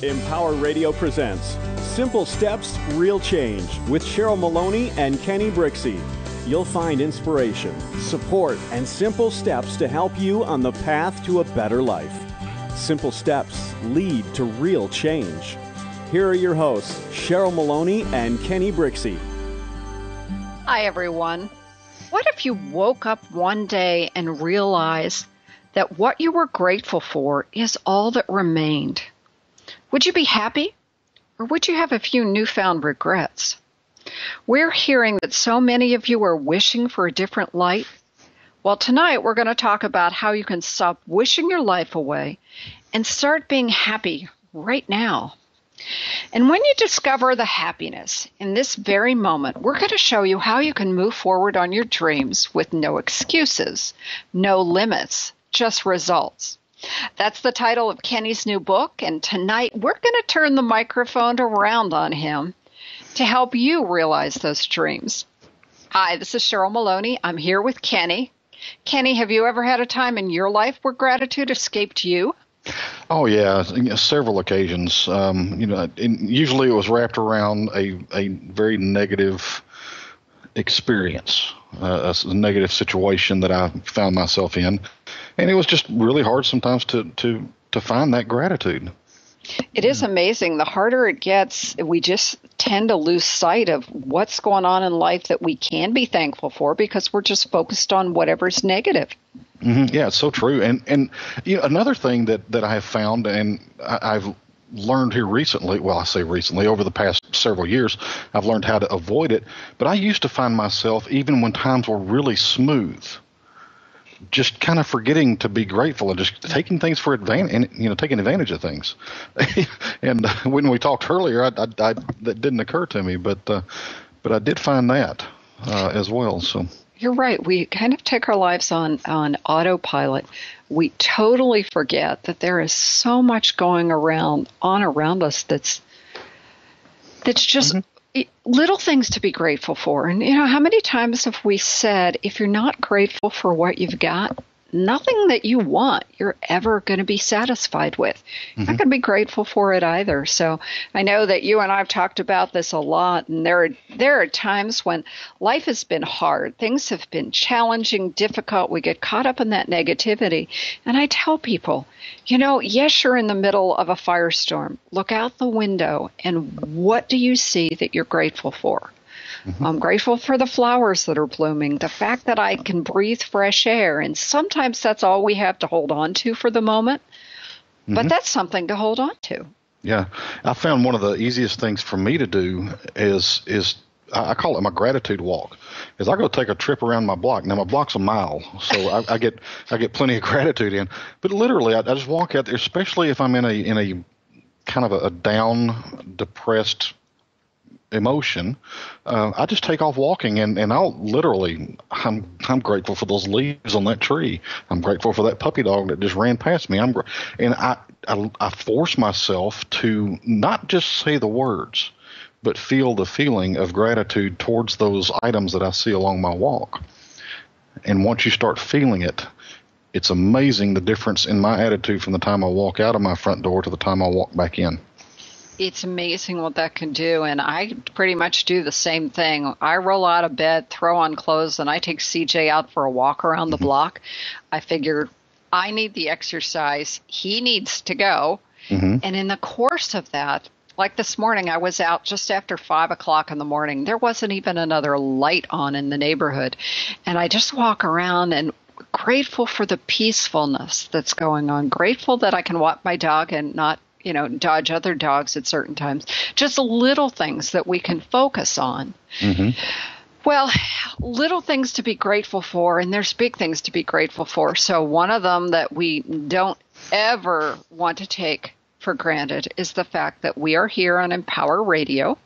Empower Radio presents Simple Steps, Real Change with Cheryl Maloney and Kenny Brixey. You'll find inspiration, support, and simple steps to help you on the path to a better life. Simple steps lead to real change. Here are your hosts, Cheryl Maloney and Kenny Brixey. Hi, everyone. What if you woke up one day and realized that what you were grateful for is all that remained? Would you be happy, or would you have a few newfound regrets? We're hearing that so many of you are wishing for a different light. Well, tonight we're going to talk about how you can stop wishing your life away and start being happy right now. And when you discover the happiness in this very moment, we're going to show you how you can move forward on your dreams with no excuses, no limits, just results. That's the title of Kenny's new book, and tonight we're going to turn the microphone around on him to help you realize those dreams. Hi, this is Cheryl Maloney. I'm here with Kenny. Kenny, have you ever had a time in your life where gratitude escaped you? Oh, yeah, several occasions. Usually it was wrapped around a very negative experience, a negative situation that I found myself in. And it was just really hard sometimes to find that gratitude. It is amazing. The harder it gets, we just tend to lose sight of what's going on in life that we can be thankful for because we're just focused on whatever's negative. Mm-hmm. Yeah, it's so true. And another thing that I have found, and I've learned here recently, well, I say recently, over the past several years, I've learned how to avoid it. But I used to find myself, even when times were really smooth, just kind of forgetting to be grateful and just taking things for advantage, and taking advantage of things. And when we talked earlier, that didn't occur to me, but I did find that as well. So you're right. We kind of take our lives on autopilot. We totally forget that there is so much going around us that's just. Mm-hmm. Little things to be grateful for. And, how many times have we said, if you're not grateful for what you've got, nothing that you want you're ever going to be satisfied with. You're not going to be grateful for it either. So I know that you and I have talked about this a lot, and there are times when life has been hard. Things have been challenging, difficult. We get caught up in that negativity. And I tell people, yes, you're in the middle of a firestorm. Look out the window, and what do you see that you're grateful for? Mm-hmm. I'm grateful for the flowers that are blooming, the fact that I can breathe fresh air, and sometimes that's all we have to hold on to for the moment, but that's something to hold on to. Yeah, I found one of the easiest things for me to do is I call it my gratitude walk. Is I go take a trip around my block. Now my block's a mile, so I get plenty of gratitude in. But literally, I just walk out there, especially if I'm in a kind of a down, depressed emotion. I just take off walking, and I'll literally, I'm grateful for those leaves on that tree. I'm grateful for that puppy dog that just ran past me. I force myself to not just say the words, but feel the feeling of gratitude towards those items that I see along my walk. And once you start feeling it, it's amazing the difference in my attitude from the time I walk out of my front door to the time I walk back in. It's amazing what that can do, and I pretty much do the same thing. I roll out of bed, throw on clothes, and I take CJ out for a walk around the block. I figure I need the exercise. He needs to go. And in the course of that, like this morning, I was out just after 5 o'clock in the morning. There wasn't even another light on in the neighborhood. And I just walk around and grateful for the peacefulness that's going on, grateful that I can walk my dog and not dodge other dogs at certain times. Just little things that we can focus on. Well, little things to be grateful for, and there's big things to be grateful for. So one of them that we don't ever want to take for granted is the fact that we are here on Empower Radio,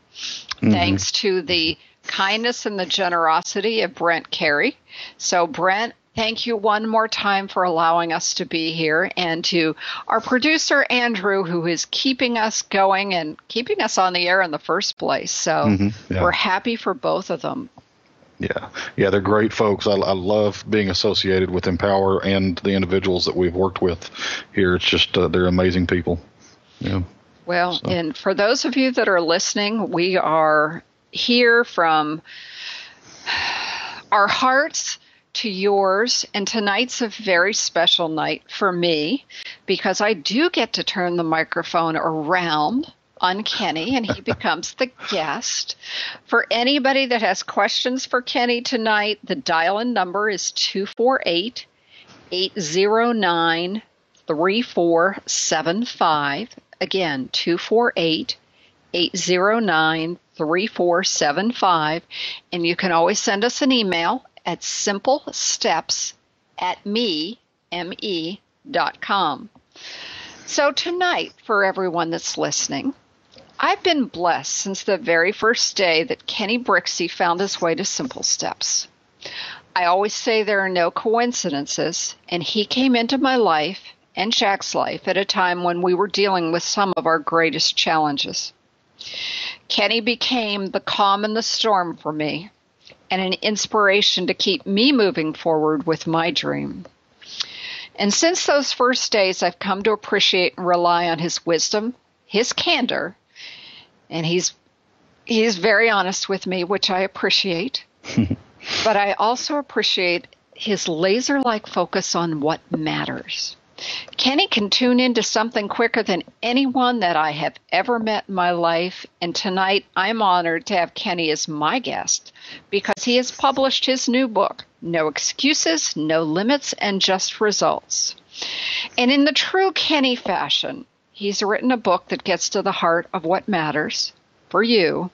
thanks to the kindness and the generosity of Brent Carey. So Brent, thank you one more time for allowing us to be here, and to our producer, Andrew, who is keeping us going and keeping us on the air in the first place. So we're happy for both of them. Yeah, they're great folks. I love being associated with Empower and the individuals that we've worked with here. It's just they're amazing people. Yeah. Well, So. and for those of you that are listening, we are here from our hearts to yours, and tonight's a very special night for me because I do get to turn the microphone around on Kenny and he becomes the guest. For anybody that has questions for Kenny tonight, the dial-in number is 248-809-3475. Again, 248-809-3475. And you can always send us an email at simplesteps@me.com. So tonight, for everyone that's listening, I've been blessed since the very first day that Kenny Brixey found his way to Simple Steps. I always say there are no coincidences, and he came into my life and Jack's life at a time when we were dealing with some of our greatest challenges. Kenny became the calm in the storm for me and an inspiration to keep me moving forward with my dream. And since those first days, I've come to appreciate and rely on his wisdom, his candor, and he's very honest with me, which I appreciate. But I also appreciate his laser-like focus on what matters. Kenny can tune into something quicker than anyone that I have ever met in my life, and tonight I'm honored to have Kenny as my guest because he has published his new book, No Excuses, No Limits, and Just Results. And in the true Kenny fashion, he's written a book that gets to the heart of what matters for you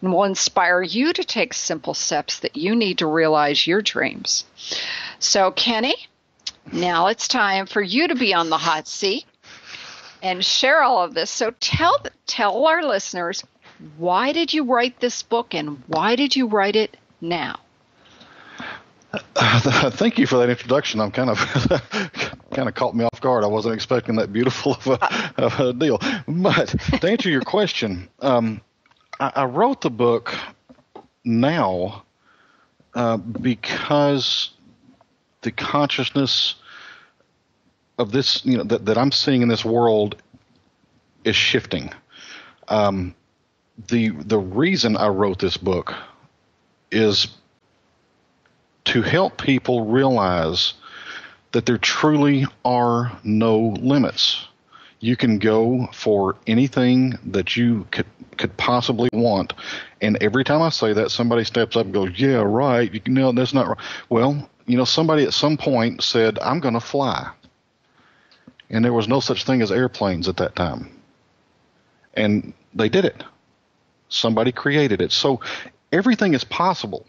and will inspire you to take simple steps that you need to realize your dreams. So, Kenny, now it's time for you to be on the hot seat and share all of this. So tell our listeners, why did you write this book and why did you write it now? Thank you for that introduction. I'm kind of caught me off guard. I wasn't expecting that beautiful of a deal. But to answer your question, I wrote the book now because the consciousness of this, that I'm seeing in this world is shifting. The reason I wrote this book is to help people realize that there truly are no limits. You can go for anything that you could possibly want. And every time I say that, somebody steps up and goes, yeah, right. That's not right. Well, somebody at some point said, I'm going to fly. And there was no such thing as airplanes at that time. And they did it. Somebody created it. So everything is possible.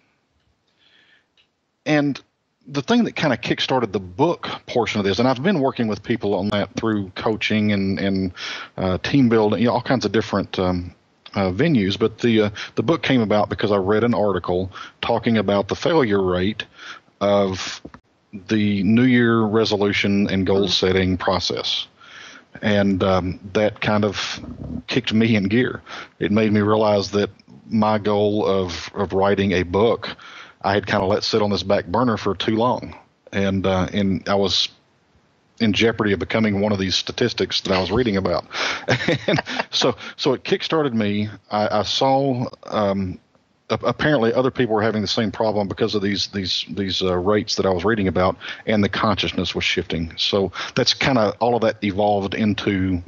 And the thing that kind of kickstarted the book portion of this, and I've been working with people on that through coaching and team building, all kinds of different venues. But the book came about because I read an article talking about the failure rate of the New Year resolution and goal setting process. And that kind of kicked me in gear. It made me realize that my goal of writing a book, I had kind of let sit on this back burner for too long. And I was in jeopardy of becoming one of these statistics that I was reading about. And so it kickstarted me. I saw apparently other people were having the same problem because of these rates that I was reading about, and the consciousness was shifting. So that's kind of all of that evolved into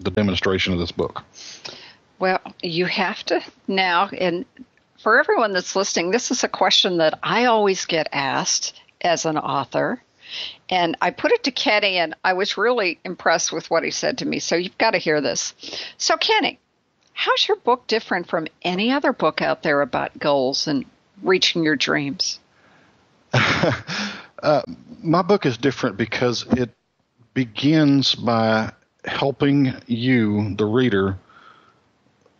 the demonstration of this book. Well, you have to now, and for everyone that's listening, this is a question that I always get asked as an author. And I put it to Kenny, and I was really impressed with what he said to me. So you've got to hear this. So, Kenny, how's your book different from any other book out there about goals and reaching your dreams? My book is different because it begins by helping you, the reader,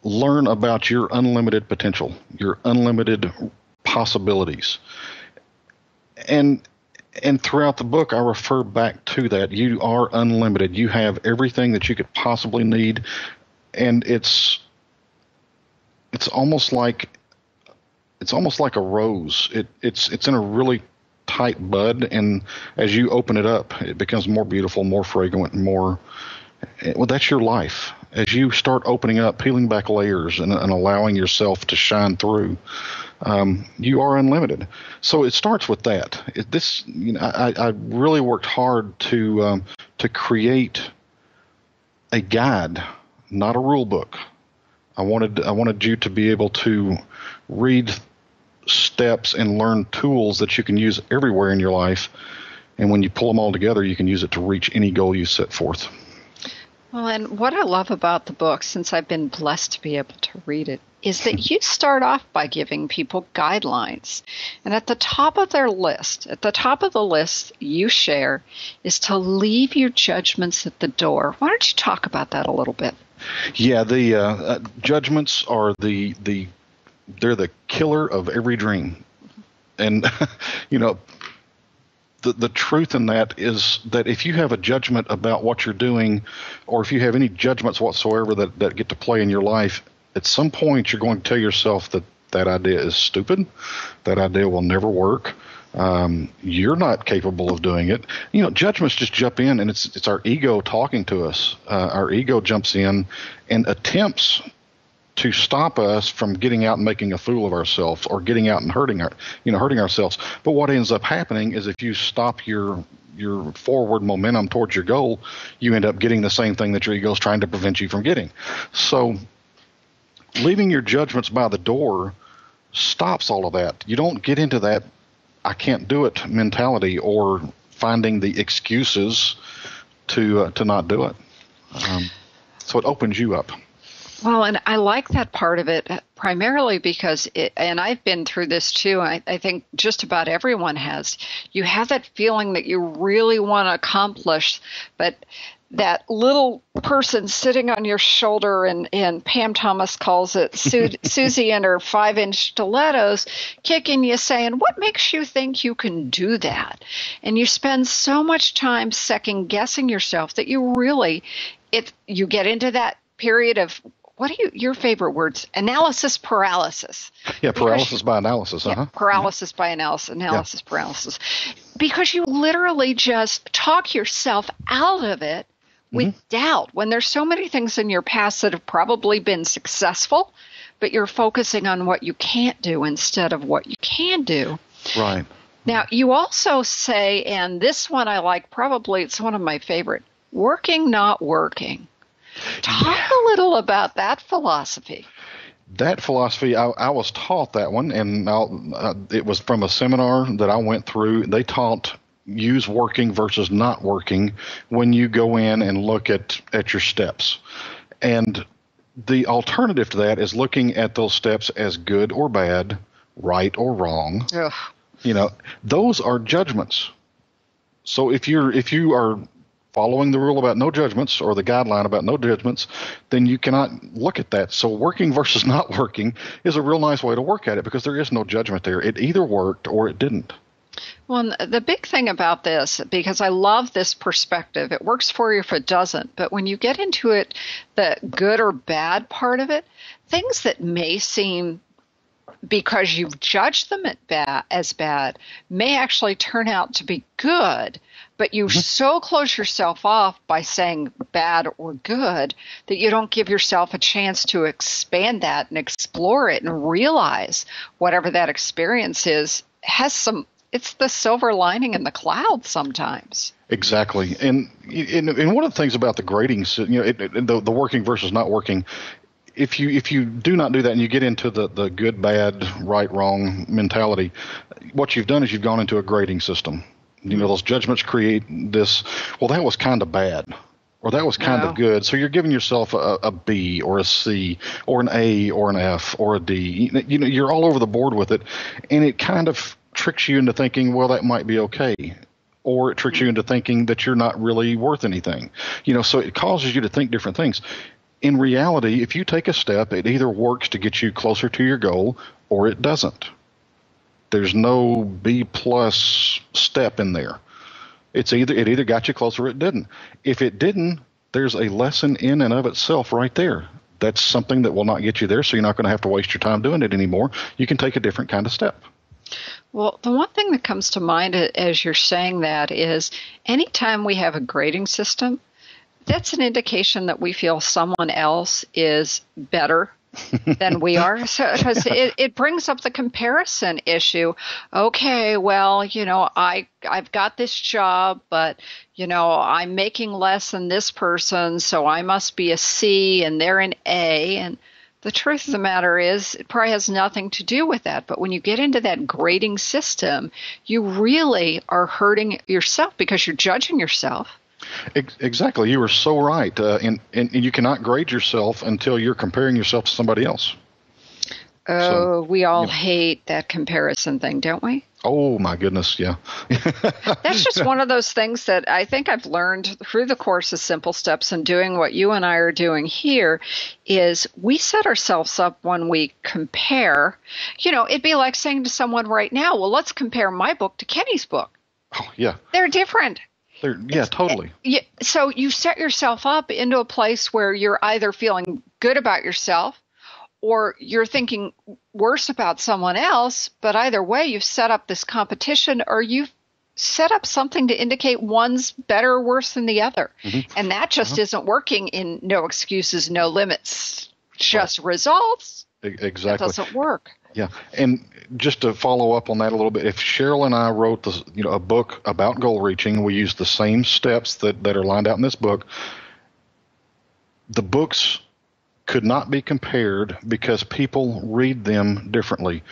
learn about your unlimited potential, your unlimited possibilities. And throughout the book, I refer back to that. You are unlimited. You have everything that you could possibly need. And it's almost like a rose. It's in a really tight bud, and as you open it up, it becomes more beautiful, more fragrant, more Well, that's your life. As you start opening up, peeling back layers, and allowing yourself to shine through, you are unlimited. So it starts with that. I really worked hard to create a guide, not a rule book. I wanted you to be able to read steps and learn tools that you can use everywhere in your life. And when you pull them all together, you can use it to reach any goal you set forth. Well, and what I love about the book, since I've been blessed to be able to read it, is that you start off by giving people guidelines. And at the top of the list you share is to leave your judgments at the door. Why don't you talk about that a little bit? Yeah, the judgments are they're the killer of every dream. And, the truth in that is that if you have a judgment about what you're doing, or if you have any judgments whatsoever that get to play in your life, at some point you're going to tell yourself that idea is stupid, that idea will never work, you're not capable of doing it. Judgments just jump in, and it's our ego talking to us. Our ego jumps in and attempts to stop us from getting out and making a fool of ourselves, or getting out and hurting ourselves. But what ends up happening is, if you stop your forward momentum towards your goal, you end up getting the same thing that your ego is trying to prevent you from getting. So leaving your judgments by the door stops all of that. You don't get into that I can't do it mentality, or finding the excuses to not do it. So it opens you up. Well, and I like that part of it primarily because, and I've been through this too, I think just about everyone has, you have that feeling that you really want to accomplish, but that little person sitting on your shoulder, and Pam Thomas calls it Susie and her 5-inch stilettos, kicking you, saying, what makes you think you can do that? And you spend so much time second guessing yourself that you get into that period of, what are your favorite words? Analysis paralysis. Yeah, paralysis by analysis. Yeah, paralysis by analysis paralysis. Because you literally just talk yourself out of it with doubt, when there's so many things in your past that have probably been successful, but you're focusing on what you can't do instead of what you can do. Right. Now, you also say, and this one I like, probably it's one of my favorite, working, not working. Talk a little about that philosophy. That philosophy, I was taught that one, and it was from a seminar that I went through. They taught use working versus not working when you go in and look at your steps. And the alternative to that is looking at those steps as good or bad, right or wrong. Ugh. Those are judgments. So if you are following the rule about no judgments, or the guideline about no judgments, then you cannot look at that. So working versus not working is a real nice way to work at it, because there is no judgment there. It either worked or it didn't. Well, the big thing about this, because I love this perspective, it works for you if it doesn't, but when you get into it, the good or bad part of it, things that may seem, because you've judged them as bad, may actually turn out to be good, but you so close yourself off by saying bad or good that you don't give yourself a chance to expand that and explore it and realize whatever that experience is has some. It's the silver lining in the cloud sometimes. Exactly. And one of the things about the grading, the working versus not working, if you do not do that and you get into the good, bad, right, wrong mentality, what you've done is you've gone into a grading system. Those judgments create this, well, that was kind of bad, or that was kind of good. So you're giving yourself a B or a C or an A or an F or a D. You're all over the board with it, and it kind of tricks you into thinking, well, that might be okay. Or it tricks you into thinking that you're not really worth anything. So it causes you to think different things. In reality, if you take a step, it either works to get you closer to your goal or it doesn't. There's no B+ step in there. It either got you closer or it didn't. If it didn't, there's a lesson in and of itself right there. That's something that will not get you there, so you're not going to have to waste your time doing it anymore. You can take a different kind of step. Well, the one thing that comes to mind as you're saying that is anytime we have a grading system, That's an indication that we feel someone else is better than we are. So, because it brings up the comparison issue. Okay, well, I've got this job, but, I'm making less than this person, so I must be a C and they're an A. And the truth of the matter is, it probably has nothing to do with that. But when you get into that grading system, you really are hurting yourself because you're judging yourself. Exactly. You are so right. And you cannot grade yourself until you're comparing yourself to somebody else. Oh, we all hate that comparison thing, don't we? Oh, my goodness, yeah. That's just one of those things that I think I've learned through the course of Simple Steps and doing what you and I are doing here is we set ourselves up when we compare. It'd be like saying to someone right now, well, let's compare my book to Kenny's book. Oh, yeah. They're different. Totally. So you set yourself up into a place where you're either feeling good about yourself or you're thinking worse about someone else, but either way, you've set up this competition or you've set up something to indicate one's better or worse than the other. Mm-hmm. And that just isn't working in no excuses, no limits, just results. Exactly. That doesn't work. Yeah. And just to follow up on that a little bit, if Cheryl and I wrote a book about goal reaching, we used the same steps that are lined out in this book. The books could not be compared because people read them differently.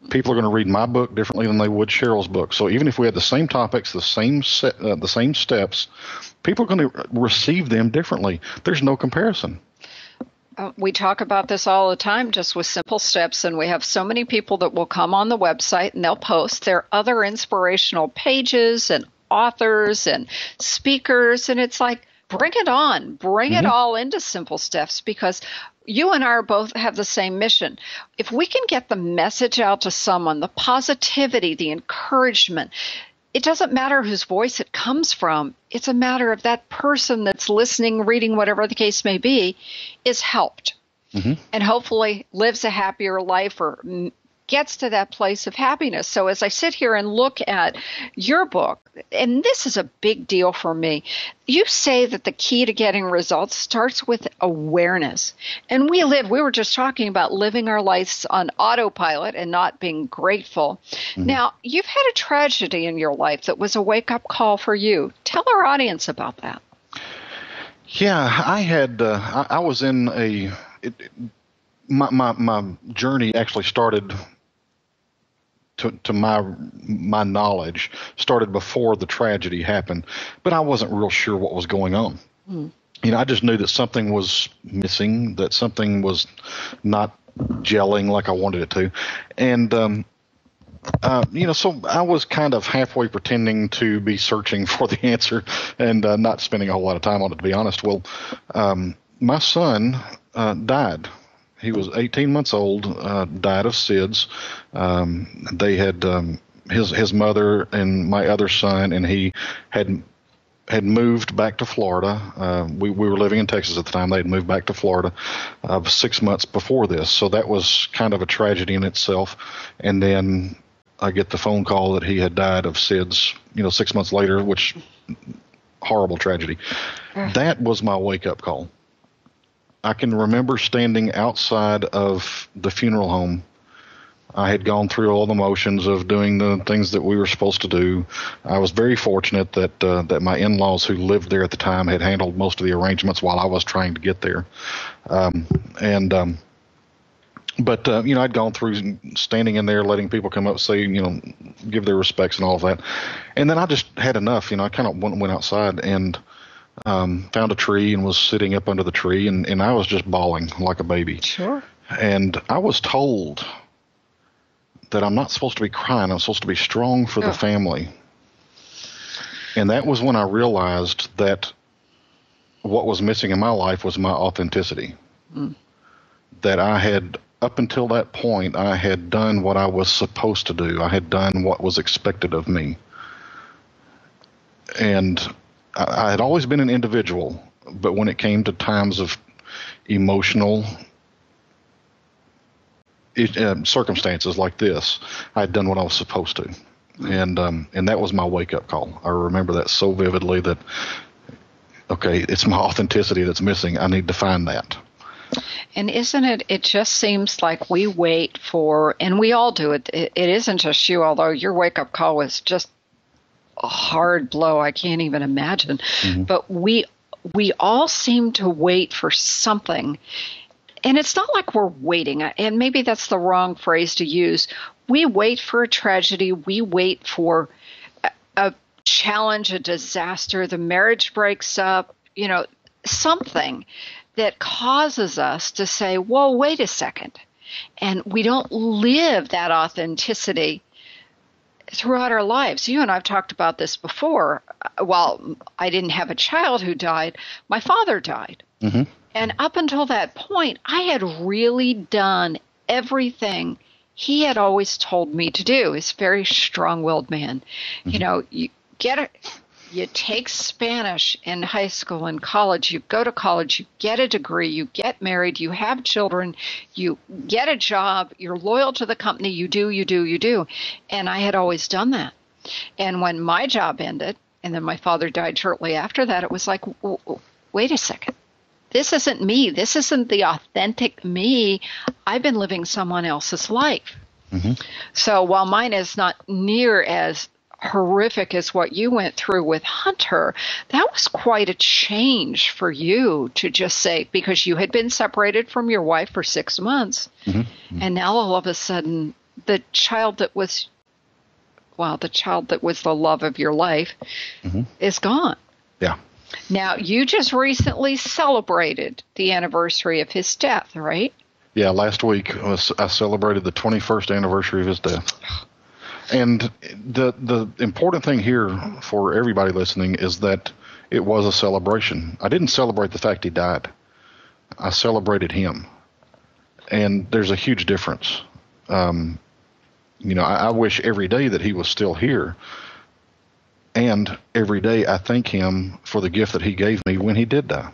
People are going to read my book differently than they would Cheryl's book. So even if we had the same topics, the same steps, people are going to receive them differently. There's no comparison. We talk about this all the time just with Simple Steps, and we have so many people that will come on the website and they'll post their other inspirational pages and authors and speakers, and it's like, bring it on. Bring it all into Simple Steps because you and I both have the same mission. If we can get the message out to someone, the positivity, the encouragement, it doesn't matter whose voice it comes from. It's a matter of that person that's listening, reading, whatever the case may be, is helped and hopefully lives a happier life or gets to that place of happiness. So as I sit here and look at your book, and this is a big deal for me, you say that the key to getting results starts with awareness. And we were just talking about living our lives on autopilot and not being grateful. Now, you've had a tragedy in your life that was a wake-up call for you. Tell our audience about that. Yeah, I had, I was in my journey actually started to my knowledge, started before the tragedy happened, but I wasn't real sure what was going on. I just knew that something was missing, that something was not gelling like I wanted it to. And, so I was kind of halfway pretending to be searching for the answer and not spending a whole lot of time on it, to be honest. Well, my son died. He was 18 months old, died of SIDS. They had his mother and my other son, and he had moved back to Florida. We were living in Texas at the time. They had moved back to Florida 6 months before this. So that was kind of a tragedy in itself. And then I get the phone call that he had died of SIDS, 6 months later, which horrible tragedy. That was my wake-up call. I can remember standing outside of the funeral home. I had gone through all the motions of doing the things that we were supposed to do. I was very fortunate that my in-laws who lived there at the time had handled most of the arrangements while I was trying to get there. But I'd gone through standing in there, letting people come up, say, give their respects and all of that. And then I just had enough. I kind of went outside and found a tree and was sitting up under the tree, and I was just bawling like a baby. Sure. And I was told that I'm not supposed to be crying. I'm supposed to be strong for the family. And that was when I realized that what was missing in my life was my authenticity. That I had, up until that point, I had done what I was supposed to do. I had done what was expected of me. And I had always been an individual, but when it came to times of emotional circumstances like this, I had done what I was supposed to. And that was my wake-up call. I remember that so vividly that okay, it's my authenticity that's missing. I need to find that. And isn't it, it just seems like we wait for, and we all do it. It isn't just you, although your wake-up call was just a hard blow. I can't even imagine. Mm-hmm. But we all seem to wait for something. And it's not like we're waiting, and maybe that's the wrong phrase to use. We wait for a tragedy. We wait for a challenge, a disaster. The marriage breaks up, something that causes us to say, whoa, wait a second. And we don't live that authenticity throughout our lives. You and I have talked about this before. While I didn't have a child who died, my father died. Mm-hmm. And up until that point, I had really done everything he had always told me to do. He's a very strong-willed man. Mm-hmm. You take Spanish in high school and college, you go to college, you get a degree, you get married, you have children, you get a job, you're loyal to the company, you do. And I had always done that. And when my job ended, and then my father died shortly after that, it was like, wait a second. This isn't me. This isn't the authentic me. I've been living someone else's life. Mm-hmm. So while mine is not near as horrific as what you went through with Hunter, that was quite a change for you to just say, because you had been separated from your wife for 6 months, mm-hmm. and now all of a sudden the child that was the love of your life mm-hmm. is gone. Yeah. Now, you just recently celebrated the anniversary of his death, right? Yeah, last week I celebrated the 21st anniversary of his death. And the important thing here for everybody listening is that it was a celebration. I didn't celebrate the fact he died. I celebrated him. And there's a huge difference. I wish every day that he was still here. And every day I thank him for the gift that he gave me when he did die.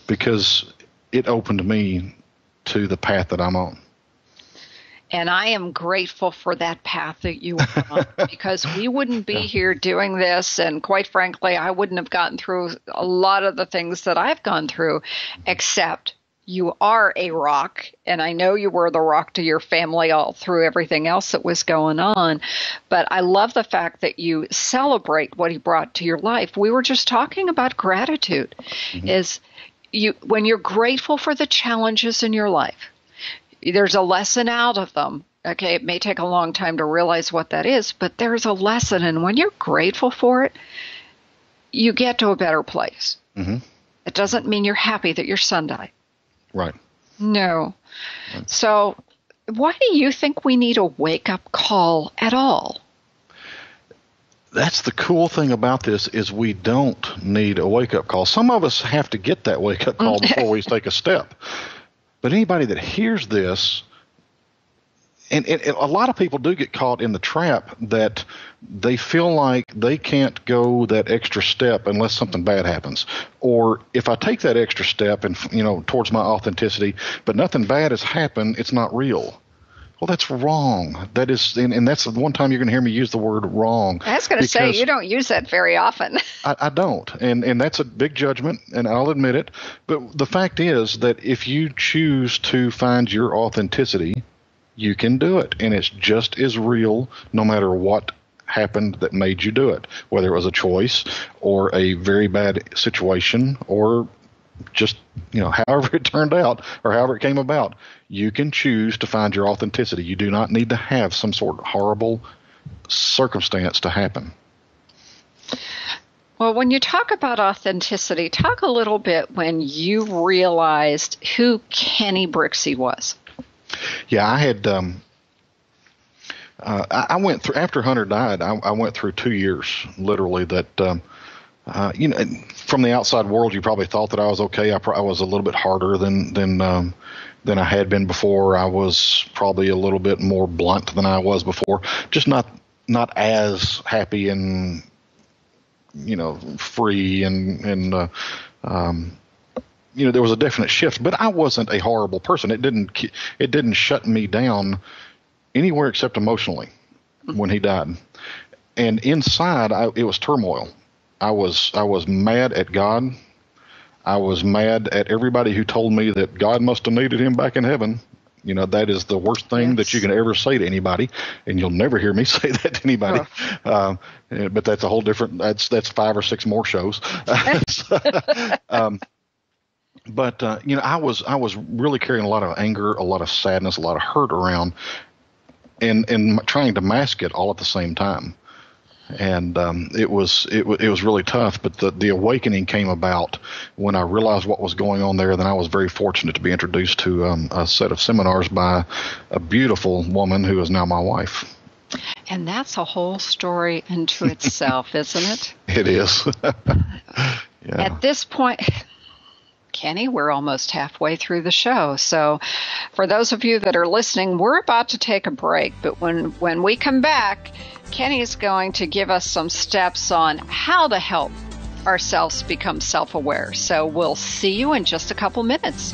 Because it opened me to the path that I'm on. And I am grateful for that path that you were on, because we wouldn't be here doing this. And quite frankly, I wouldn't have gotten through a lot of the things that I've gone through, except you are a rock. And I know you were the rock to your family all through everything else that was going on. But I love the fact that you celebrate what he brought to your life. We were just talking about gratitude. Mm-hmm. When you're grateful for the challenges in your life, there's a lesson out of them. Okay, it may take a long time to realize what that is, but there's a lesson. And when you're grateful for it, you get to a better place. Mm-hmm. It doesn't mean you're happy that your son died. Right. No. Right. So why do you think we need a wake-up call at all? That's the cool thing about this is we don't need a wake-up call. Some of us have to get that wake-up call before we take a step. But anybody that hears this, and a lot of people do get caught in the trap that they feel like they can't go that extra step unless something bad happens. Or if I take that extra step and towards my authenticity, but nothing bad has happened, it's not real. Well, that's wrong. That is, and that's the one time you're going to hear me use the word wrong. I was going to say, you don't use that very often. I don't. And that's a big judgment, and I'll admit it. But the fact is that if you choose to find your authenticity, you can do it. And it's just as real no matter what happened that made you do it, whether it was a choice or a very bad situation or just, however it turned out or however it came about. You can choose to find your authenticity. You do not need to have some sort of horrible circumstance to happen. Well, when you talk about authenticity, talk a little bit when you realized who Kenny Brixey was. Yeah, I had. I went through after Hunter died. I went through 2 years, literally. That from the outside world, you probably thought that I was okay. I was a little bit harder than I had been before. I was probably a little bit more blunt than I was before. Just not as happy and free and there was a definite shift. But I wasn't a horrible person. It didn't shut me down anywhere except emotionally when he died. And inside, it was turmoil. I was mad at God. I was mad at everybody who told me that God must have needed him back in heaven. That is the worst thing that you can ever say to anybody, and you'll never hear me say that to anybody. But that's a whole different. That's 5 or 6 more shows. But I was really carrying a lot of anger, a lot of sadness, a lot of hurt around, and trying to mask it all at the same time. And it was really tough. But the awakening came about when I realized what was going on there. Then I was very fortunate to be introduced to a set of seminars by a beautiful woman who is now my wife. And that's a whole story into itself, isn't it? It is. Yeah. At this point, Kenny, we're almost halfway through the show. So for those of you that are listening, we're about to take a break. But when we come back, Kenny is going to give us some steps on how to help ourselves become self-aware. So we'll see you in just a couple minutes.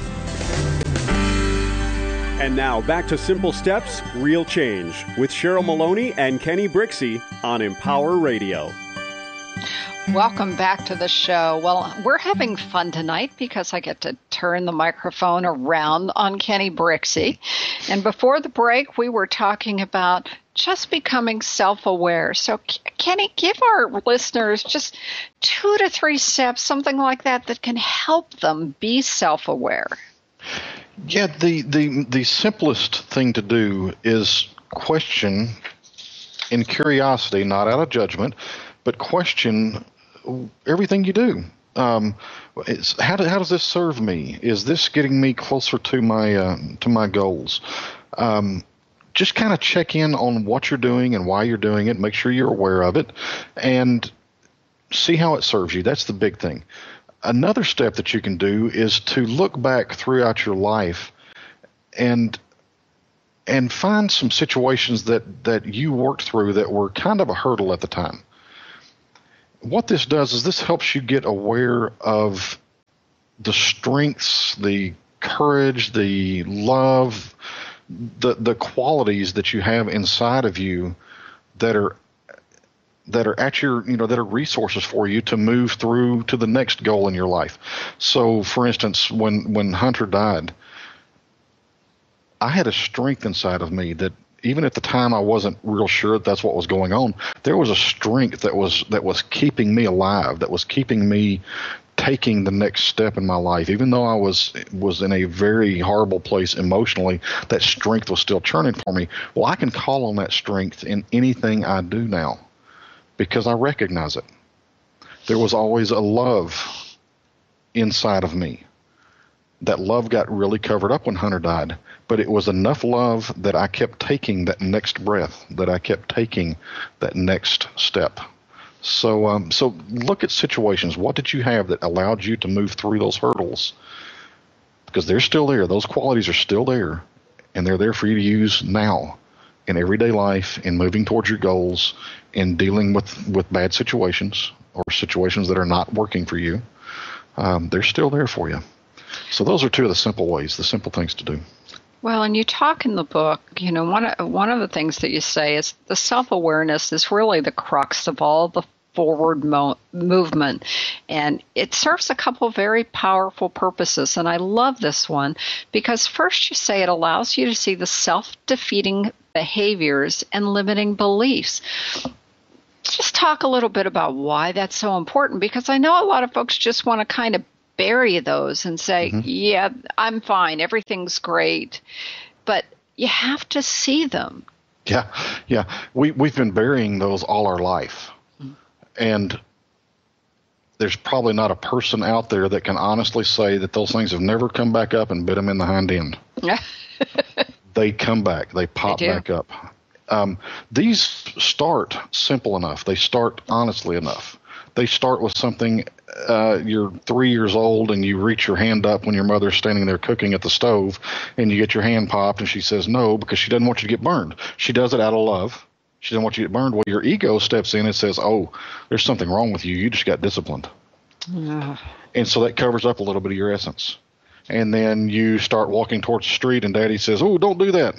And now back to Simple Steps, Real Change with Cheryl Maloney and Kenny Brixey on Empower Radio. Welcome back to the show. Well, we're having fun tonight because I get to turn the microphone around on Kenny Brixey. And before the break, we were talking about just becoming self-aware. So, Kenny, give our listeners just 2 to 3 steps, something like that can help them be self-aware. Yeah, the simplest thing to do is question in curiosity, not out of judgment, but question everything you do. How does this serve me? Is this getting me closer to my goals? Just kind of check in on what you're doing and why you're doing it. Make sure you're aware of it, and see how it serves you. That's the big thing. Another step that you can do is to look back throughout your life and find some situations that you worked through that were kind of a hurdle at the time. What this does is this helps you get aware of the strengths, the courage, the love, the qualities that you have inside of you that are at your, that are resources for you to move through to the next goal in your life. So, for instance, when Hunter died, I had a strength inside of me that even at the time I wasn't real sure that's what was going on. There was a strength that was keeping me alive, that was keeping me taking the next step in my life. Even though I was in a very horrible place emotionally, that strength was still churning for me. Well, I can call on that strength in anything I do now because I recognize it. There was always a love inside of me. That love got really covered up when Hunter died, but it was enough love that I kept taking that next breath, that I kept taking that next step. So look at situations. What did you have that allowed you to move through those hurdles? Because they're still there. Those qualities are still there, and they're there for you to use now in everyday life, in moving towards your goals, in dealing with bad situations or situations that are not working for you. They're still there for you. So those are 2 of the simple ways, the simple things to do. Well, and you talk in the book, one of the things that you say is the self-awareness is really the crux of all the forward movement. And it serves a couple very powerful purposes. And I love this one because first you say it allows you to see the self-defeating behaviors and limiting beliefs. Just talk a little bit about why that's so important, because I know a lot of folks just want to kind of bury those and say, yeah, I'm fine, everything's great, but you have to see them. Yeah. We've been burying those all our life. And there's probably not a person out there that can honestly say that those things have never come back up and bit them in the hind end. They come back. They pop back up. These start simple enough. They start honestly enough. They start with something, you're 3 years old and you reach your hand up when your mother's standing there cooking at the stove and you get your hand popped and she says no because she doesn't want you to get burned. She does it out of love. She doesn't want you to get burned. Well, your ego steps in and says, oh, there's something wrong with you. You just got disciplined. And so that covers up a little bit of your essence. And then you start walking towards the street and Daddy says, oh, don't do that.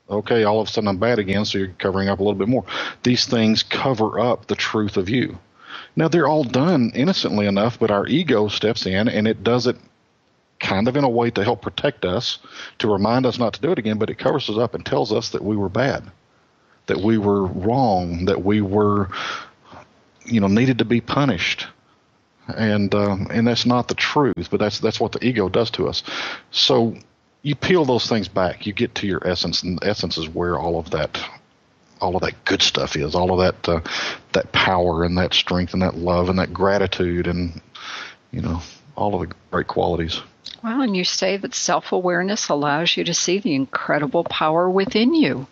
Okay, all of a sudden I'm bad again, so you're covering up a little bit more. These things cover up the truth of you. Now, they're all done innocently enough, but our ego steps in, and it does it kind of in a way to help protect us, to remind us not to do it again, but it covers us up and tells us that we were bad, that we were wrong, that we were, needed to be punished. And that's not the truth, but that's what the ego does to us. So you peel those things back, you get to your essence, and the essence is where all of that good stuff is, all of that power and that strength and that love and that gratitude and, all of the great qualities. Well, and you say that self-awareness allows you to see the incredible power within you.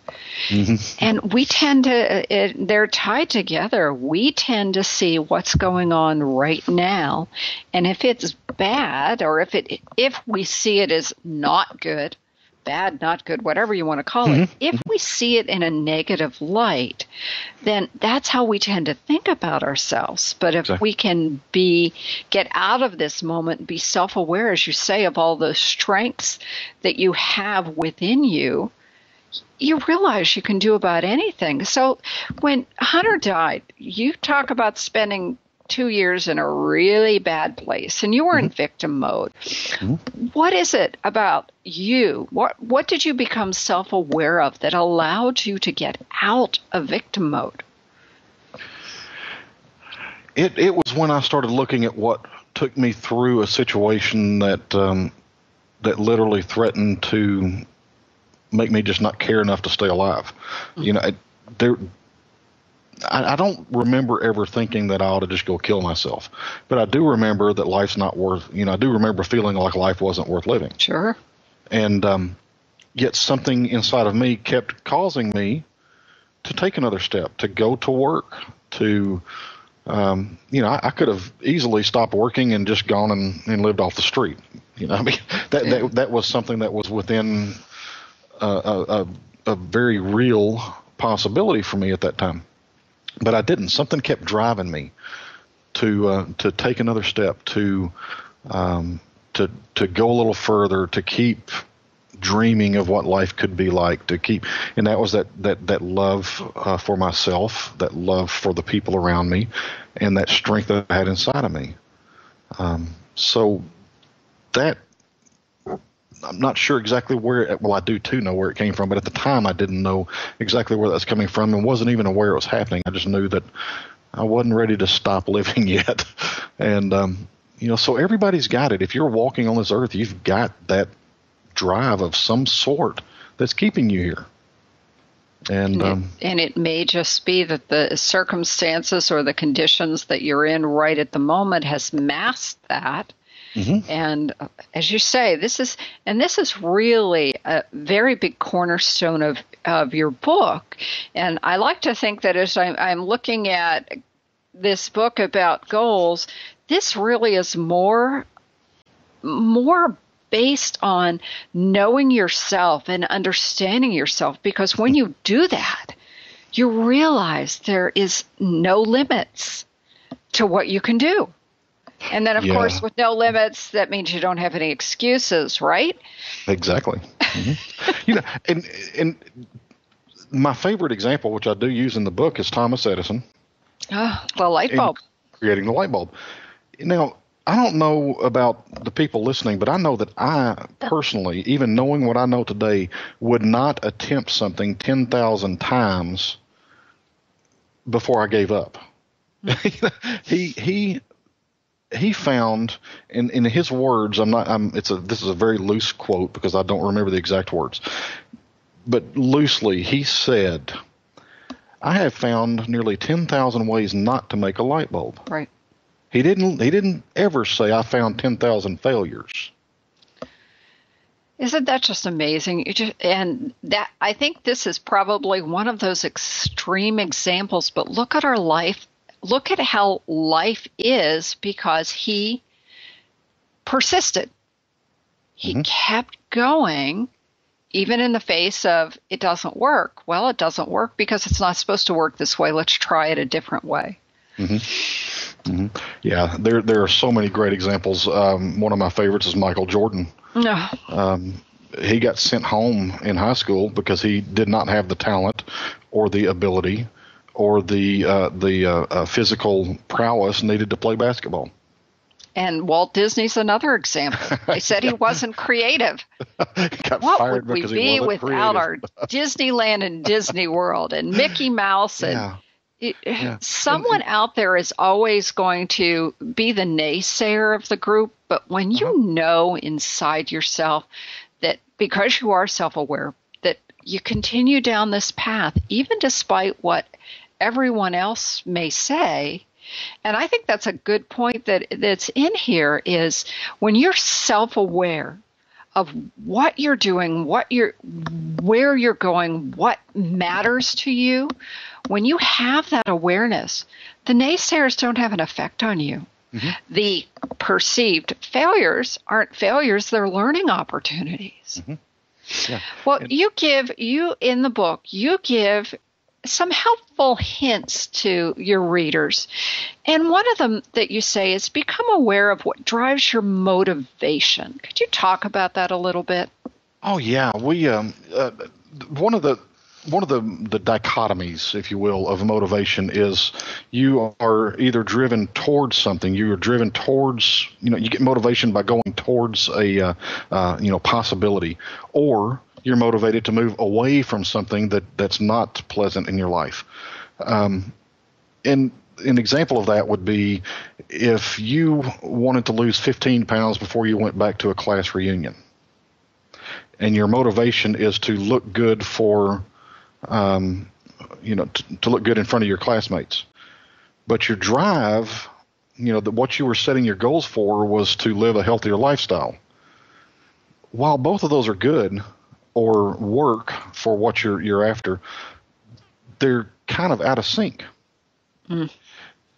Mm-hmm. And we tend to, they're tied together. We tend to see what's going on right now. And if it's bad, or if we see it as not good, bad, not good, whatever you want to call it, if we see it in a negative light, then that's how we tend to think about ourselves. But if we can get out of this moment and be self-aware, as you say, of all the strengths that you have within you, you realize you can do about anything. So when Hunter died, you talk about spending 2 years in a really bad place, and you were in victim mode. What is it about you? What did you become self-aware of that allowed you to get out of victim mode? It was when I started looking at what took me through a situation that literally threatened to make me just not care enough to stay alive. I don't remember ever thinking that I ought to just go kill myself, but I do remember that life's not worth, I do remember feeling like life wasn't worth living. Sure. And yet something inside of me kept causing me to take another step, to go to work, to, I could have easily stopped working and just gone and lived off the street. That was something that was within a very real possibility for me at that time. But I didn't. Something kept driving me to take another step, to go a little further, to keep dreaming of what life could be like, and that was that love for myself, that love for the people around me, and that strength that I had inside of me. So that, I'm not sure exactly where, I do too know where it came from, but at the time I didn't know exactly where that's coming from and wasn't even aware it was happening. I just knew that I wasn't ready to stop living yet. And, so everybody's got it. If you're walking on this earth, you've got that drive of some sort that's keeping you here. And it may just be that the circumstances or the conditions that you're in right at the moment has masked that. Mm-hmm. And as you say, this is really a very big cornerstone of your book. And I like to think that as I'm looking at this book about goals, this really is more based on knowing yourself and understanding yourself. Because when you do that, you realize there is no limits to what you can do. And then, of course, with no limits, that means you don't have any excuses, right? Exactly. Mm-hmm. And my favorite example, which I do use in the book, is Thomas Edison. The light bulb. Creating the light bulb. Now, I don't know about the people listening, but I know that I personally, even knowing what I know today, would not attempt something 10,000 times before I gave up. He found, in his words, this is a very loose quote because I don't remember the exact words, but loosely he said, "I have found nearly 10,000 ways not to make a light bulb." Right. He didn't ever say, "I found 10,000 failures." Isn't that just amazing? And that, I think this is probably one of those extreme examples, but look at our life. Look at how life is because he persisted. He kept going, even in the face of, it doesn't work. Well, it doesn't work because it's not supposed to work this way. Let's try it a different way. Mm-hmm. Mm-hmm. Yeah, there are so many great examples. One of my favorites is Michael Jordan. No. He got sent home in high school because he did not have the talent or the ability or the physical prowess needed to play basketball. And Walt Disney's another example. They said he wasn't creative. What would we be without our Disneyland and Disney World and Mickey Mouse? And someone out there is always going to be the naysayer of the group. But when you know inside yourself that because you are self-aware, that you continue down this path, even despite what everyone else may say. And I think that's a good point that's in here is when you're self-aware of what you're doing, where you're going, what matters to you, when you have that awareness, the naysayers don't have an effect on you. Mm-hmm. The perceived failures aren't failures, they're learning opportunities. Mm-hmm. Yeah. Well, in the book, you give some helpful hints to your readers. And one of them that you say is become aware of what drives your motivation. Could you talk about that a little bit? Oh, yeah. We one of the dichotomies, if you will, of motivation is you are either driven towards something, you are driven towards, you get motivation by going towards a possibility, or you're motivated to move away from something that's not pleasant in your life. And an example of that would be if you wanted to lose 15 pounds before you went back to a class reunion, and your motivation is to look good to look good in front of your classmates. But your drive, what you were setting your goals for was to live a healthier lifestyle. While both of those are good, or work for what you're after, they're kind of out of sync. Mm.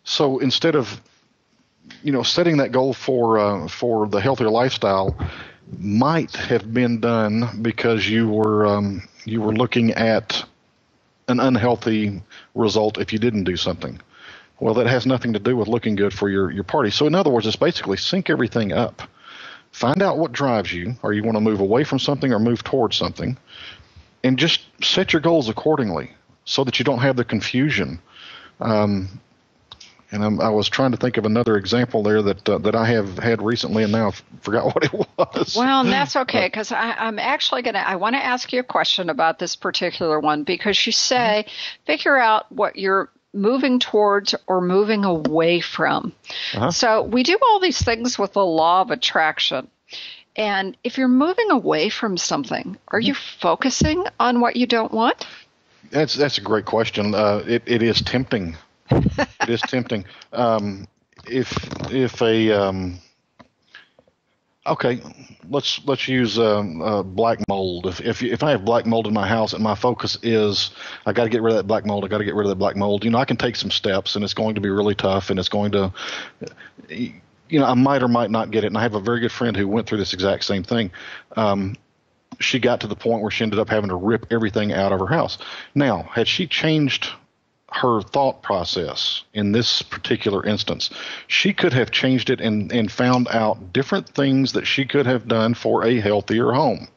So instead of, setting that goal for the healthier lifestyle might have been done because you were looking at an unhealthy result if you didn't do something. Well, that has nothing to do with looking good for your party. So in other words, it's basically sync everything up. Find out what drives you, or you want to move away from something or move towards something, and just set your goals accordingly so that you don't have the confusion. And I was trying to think of another example there that I have had recently, and now I forgot what it was. Well, and that's okay, because I'm actually I want to ask you a question about this particular one, because you say figure out what you're moving towards or moving away from. Uh-huh. So we do all these things with the law of attraction. And if you're moving away from something, are you focusing on what you don't want? That's a great question. It is tempting. It is tempting. Okay, let's use black mold. If I have black mold in my house and my focus is I got to get rid of that black mold, I can take some steps, and it's going to be really tough, and it's going to, I might or might not get it. And I have a very good friend who went through this exact same thing. She got to the point where she ended up having to rip everything out of her house. Now, had she changed her thought process in this particular instance, she could have changed it and found out different things that she could have done for a healthier home.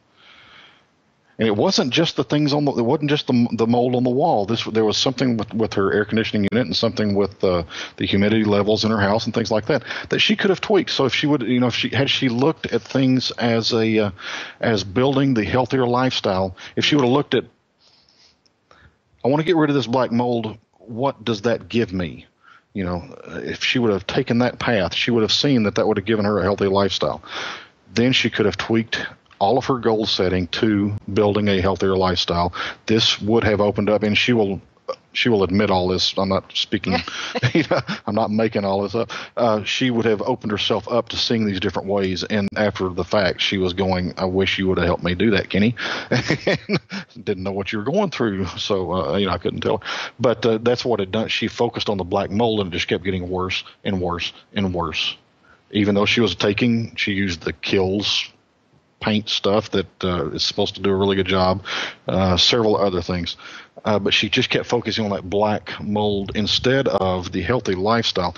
And it wasn't just the things it wasn't just the mold on the wall. There was something with her air conditioning unit and something with the humidity levels in her house and things like that she could have tweaked. So if she would, had she looked at things as building the healthier lifestyle, if she would have looked at, I want to get rid of this black mold, what does that give me? If she would have taken that path, she would have seen that would have given her a healthy lifestyle. Then she could have tweaked all of her goal setting to building a healthier lifestyle. This would have opened up, and she will admit all this. I'm not speaking, I'm not making all this up. She would have opened herself up to seeing these different ways. And after the fact, she was going, I wish you would have helped me do that, Kenny. Didn't know what you were going through. So, I couldn't tell her. But that's what it done. She focused on the black mold, and it just kept getting worse and worse and worse. Even though she used the Kills paint stuff that is supposed to do a really good job, several other things. But she just kept focusing on that black mold instead of the healthy lifestyle.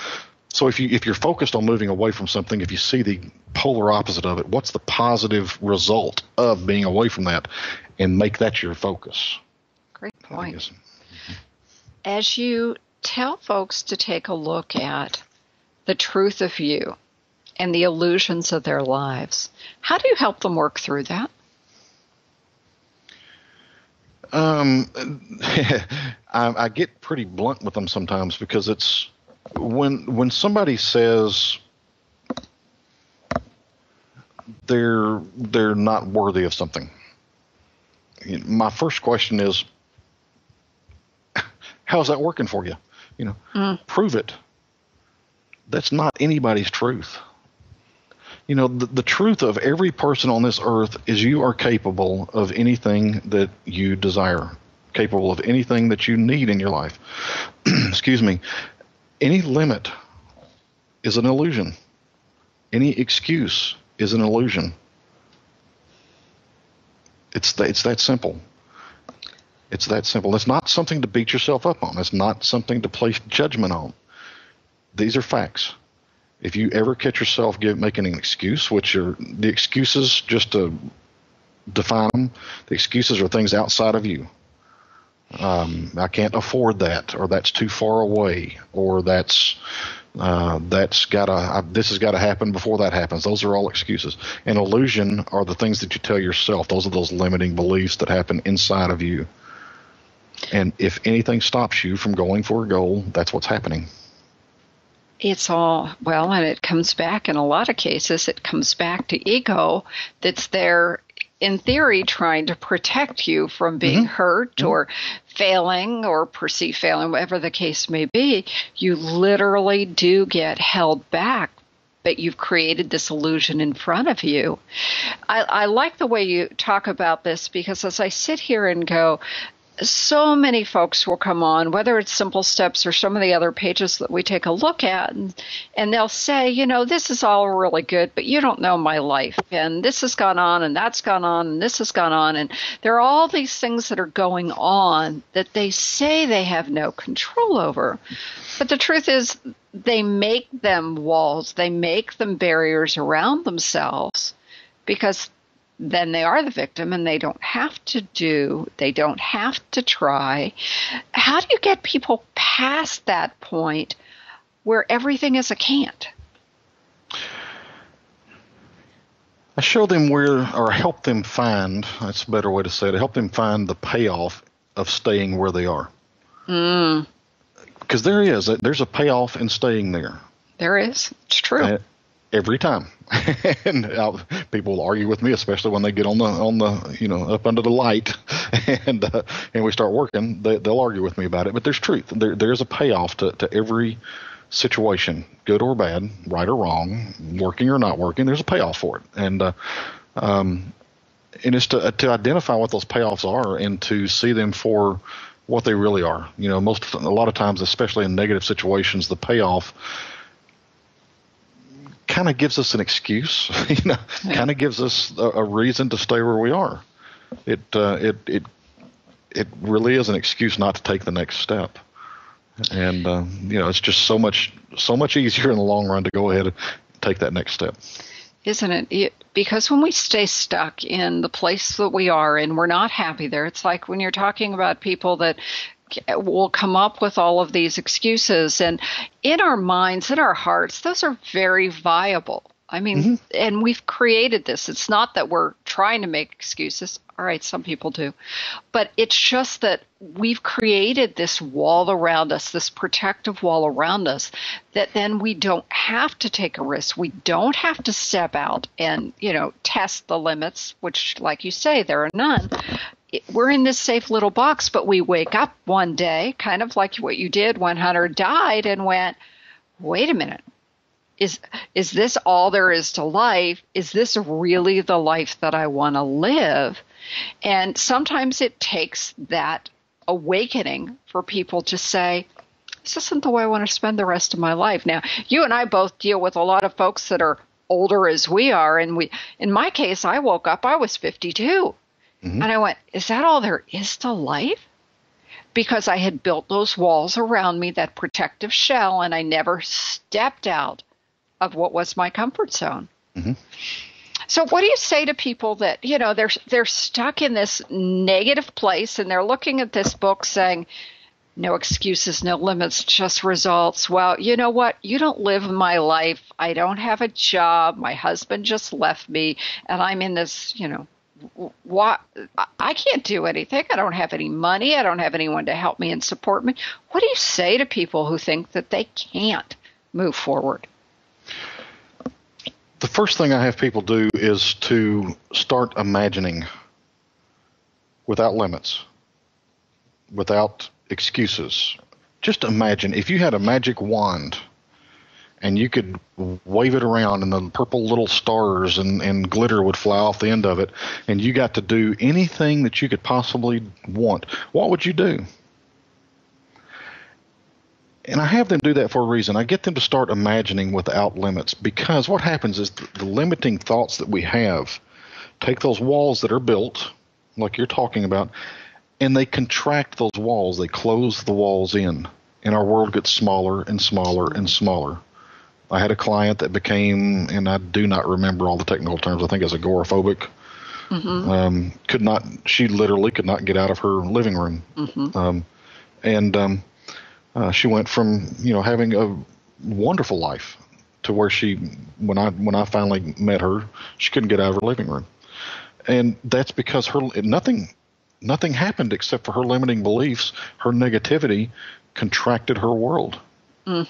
So if you're focused on moving away from something, if you see the polar opposite of it, what's the positive result of being away from that, and make that your focus? Great point. As you tell folks to take a look at the truth of you and the illusions of their lives, how do you help them work through that? I get pretty blunt with them sometimes, because it's when somebody says they're not worthy of something, my first question is, how's that working for you? Prove it. That's not anybody's truth. The truth of every person on this earth is you are capable of anything that you desire, capable of anything that you need in your life. Excuse me. Any limit is an illusion. Any excuse is an illusion. It's that simple. It's that simple. It's not something to beat yourself up on. It's not something to place judgment on. These are facts. If you ever catch yourself making an excuse, which are the excuses, just to define them, the excuses are things outside of you. I can't afford that, or that's too far away, or this has got to happen before that happens. Those are all excuses. And illusion are the things that you tell yourself. Those are those limiting beliefs that happen inside of you. And if anything stops you from going for a goal, that's what's happening. It's all, and it comes back, in a lot of cases, it comes back to ego that's there, in theory, trying to protect you from being hurt or failing or perceived failing, whatever the case may be. You literally do get held back, but you've created this illusion in front of you. I like the way you talk about this, because as I sit here and go, so many folks will come on, whether it's Simple Steps or some of the other pages that we take a look at, and they'll say, this is all really good, but you don't know my life, and this has gone on, and that's gone on, and this has gone on, and there are all these things that are going on that they say they have no control over. But the truth is, they make them walls, they make them barriers around themselves, because then they are the victim, and they don't have to try. How do you get people past that point where everything is a can't? I show them help them find, that's a better way to say it, help them find the payoff of staying where they are. Because there's a payoff in staying there. There is. It's true. Every time. And people will argue with me, especially when they get on the up under the light and we start working. They'll argue with me about it, but there's truth. There's a payoff to every situation, good or bad, right or wrong, working or not working. There's a payoff for it, and it's to identify what those payoffs are and to see them for what they really are. A lot of times, especially in negative situations, the payoff kind of gives us an excuse, kind of gives us a reason to stay where we are. It really is an excuse not to take the next step. And, it's just so much easier in the long run to go ahead and take that next step. Isn't it? Because when we stay stuck in the place that we are and we're not happy there, it's like when you're talking about people that will come up with all of these excuses, and in our minds, in our hearts, those are very viable. I mean, and we've created this. It's not that we're trying to make excuses. All right, some people do. But it's just that we've created this wall around us, this protective wall around us, that then we don't have to take a risk. We don't have to step out and, test the limits, which, like you say, there are none. We're in this safe little box, but we wake up one day, kind of like what you did when Hunter died, and went, wait a minute. Is this all there is to life? Is this really the life that I want to live? And sometimes it takes that awakening for people to say, this isn't the way I want to spend the rest of my life. Now, you and I both deal with a lot of folks that are older as we are. And in my case, I woke up, I was 52. And I went, is that all there is to life? Because I had built those walls around me, that protective shell, and I never stepped out of what was my comfort zone. So what do you say to people that, they're stuck in this negative place, and they're looking at this book saying, No excuses, no limits, just results. Well, you know what? You don't live my life. I don't have a job. My husband just left me, and I'm in this, what? I can't do anything. I don't have any money. I don't have anyone to help me and support me. What do you say to people who think that they can't move forward? The first thing I have people do is to start imagining without limits, without excuses. Just imagine if you had a magic wand and you could wave it around and the purple little stars and glitter would fly off the end of it, and you got to do anything that you could possibly want, what would you do? And I have them do that for a reason. I get them to start imagining without limits, because what happens is the limiting thoughts that we have take those walls that are built, like you're talking about, and they contract those walls. They close the walls in, and our world gets smaller and smaller and smaller. I had a client that became, and I do not remember all the technical terms, I think it's agoraphobic. Mm-hmm. She literally could not get out of her living room. Mm-hmm. She went from, having a wonderful life to where when I finally met her, she couldn't get out of her living room. And that's because nothing happened except for her limiting beliefs. Her negativity contracted her world. Mm.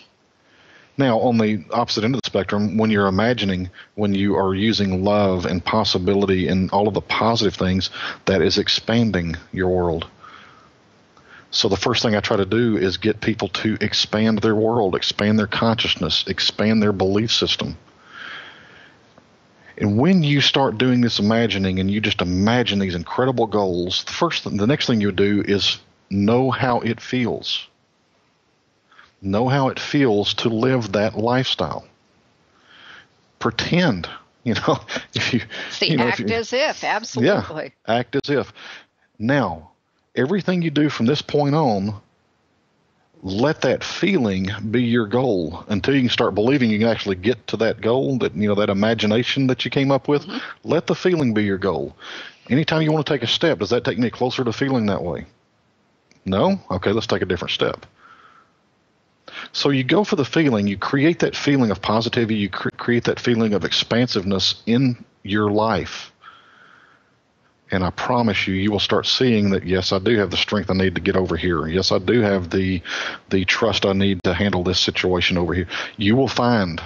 Now, on the opposite end of the spectrum, when you're imagining, when you are using love and possibility and all of the positive things, that is expanding your world. So the first thing I try to do is get people to expand their world, expand their consciousness, expand their belief system. And when you start doing this imagining and you just imagine these incredible goals, the next thing you would do is know how it feels. Know how it feels to live that lifestyle. Pretend, if you... As if, absolutely. Yeah, act as if. Now, everything you do from this point on, let that feeling be your goal until you can start believing you can actually get to that goal, that that imagination that you came up with. Mm-hmm. Let the feeling be your goal. Anytime you want to take a step, does that take me closer to feeling that way? No? Okay, let's take a different step. So you go for the feeling, you create that feeling of positivity, you create that feeling of expansiveness in your life. And I promise you will start seeing that, yes, I do have the strength I need to get over here. Yes, I do have the trust I need to handle this situation over here. You will find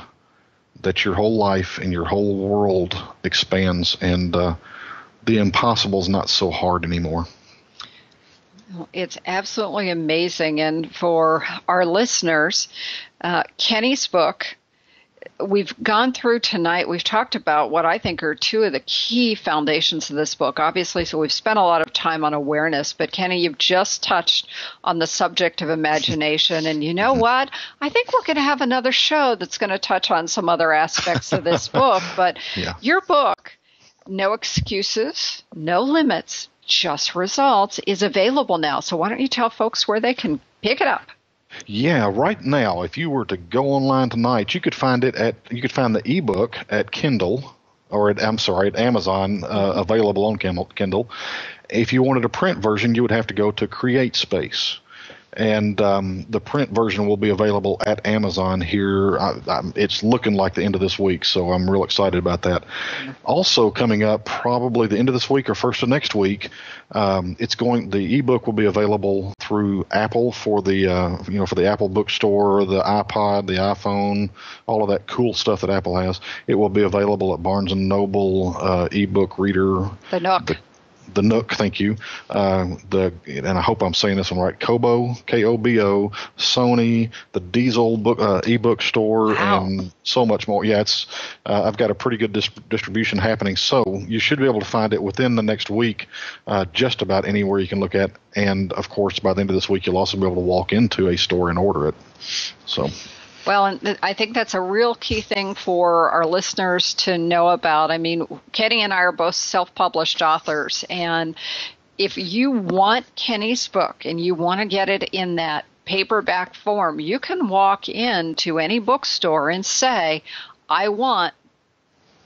that your whole life and your whole world expands, and the impossible is not so hard anymore. It's absolutely amazing. And for our listeners, Kenny's book, we've gone through tonight, we've talked about what I think are two of the key foundations of this book, obviously, so we've spent a lot of time on awareness, but Kenny, you've just touched on the subject of imagination, and you know what? I think we're going to have another show that's going to touch on some other aspects of this book, but your book, No Excuses, No Limits, Just Results, is available now, so why don't you tell folks where they can pick it up? Yeah, right now, if you were to go online tonight, you could find the ebook at Kindle, or at Amazon, available on Kindle. If you wanted a print version, you would have to go to CreateSpace. And the print version will be available at Amazon here. It's looking like the end of this week, so I'm real excited about that. Also coming up, probably the end of this week or first of next week, the ebook will be available through Apple for the for the Apple bookstore, the iPod, the iPhone, all of that cool stuff that Apple has. It will be available at Barnes & Noble, ebook reader. The Nook. The Nook, thank you. And I hope I'm saying this one right. Kobo, Kobo, Sony, the Diesel book ebook store, wow, and so much more. Yeah, I've got a pretty good distribution happening, so you should be able to find it within the next week, just about anywhere you can look at. And of course, by the end of this week, you'll also be able to walk into a store and order it. So. Well, and I think that's a real key thing for our listeners to know about. I mean, Kenny and I are both self-published authors, and if you want Kenny's book and you want to get it in that paperback form, you can walk into any bookstore and say, I want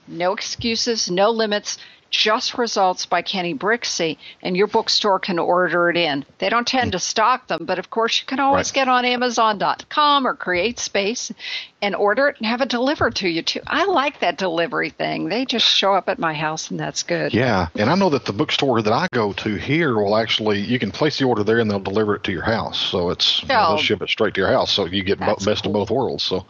No Excuses, No Limits, Just Results by Kenny Brixey, and your bookstore can order it in. They don't tend to stock them, but of course you can always get on Amazon.com or CreateSpace and order it and have it delivered to you too. I like that delivery thing. They just show up at my house, and that's good. Yeah, and I know that the bookstore that I go to here will actually, you can place the order there and they'll deliver it to your house. So it's they'll ship it straight to your house, so you get best of both worlds. So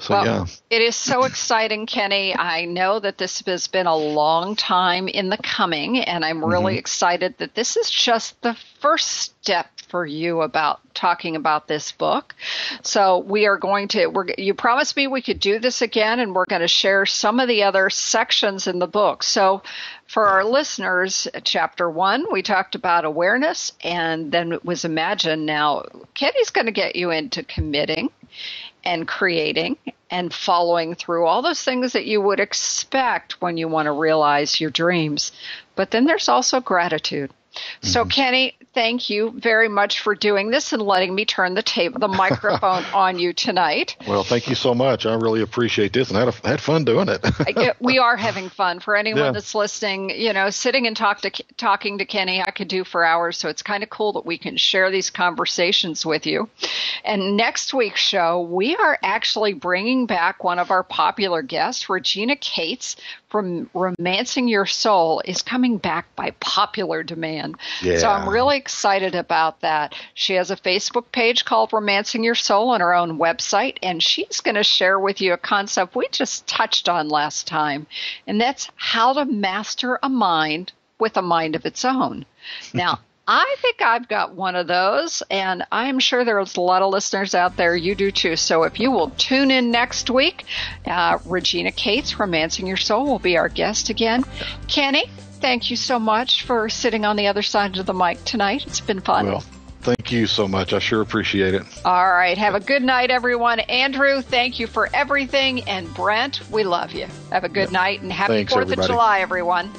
yeah. It is so exciting, Kenny. I know that this has been a long time in the coming, and I'm really excited that this is just the first step for you about talking about this book. So we are going to, you promised me we could do this again, and we're going to share some of the other sections in the book. So for our listeners, chapter 1, we talked about awareness, and then it was imagine. Now, Kenny's going to get you into committing and creating and following through, all those things that you would expect when you want to realize your dreams. But then there's also gratitude. So, Kenny, thank you very much for doing this and letting me turn the microphone on you tonight. Well, thank you so much. I really appreciate this, and I had fun doing it. We are having fun. For anyone that's listening, sitting and talking to Kenny, I could do for hours. So it's kind of cool that we can share these conversations with you. And next week's show, we are actually bringing back one of our popular guests, Regina Cates from Romancing Your Soul, is coming back by popular demand. Yeah. So I'm really excited about that. She has a Facebook page called Romancing Your Soul on her own website, and she's going to share with you a concept we just touched on last time, and that's how to master a mind with a mind of its own. Now, I think I've got one of those, and I'm sure there's a lot of listeners out there. You do too. So if you will tune in next week, Regina Cates, Romancing Your Soul, will be our guest again. Kenny, thank you so much for sitting on the other side of the mic tonight. It's been fun. Well, thank you so much. I sure appreciate it. All right. Have a good night, everyone. Andrew, thank you for everything. And Brent, we love you. Have a good night, and happy 4th of July, everyone.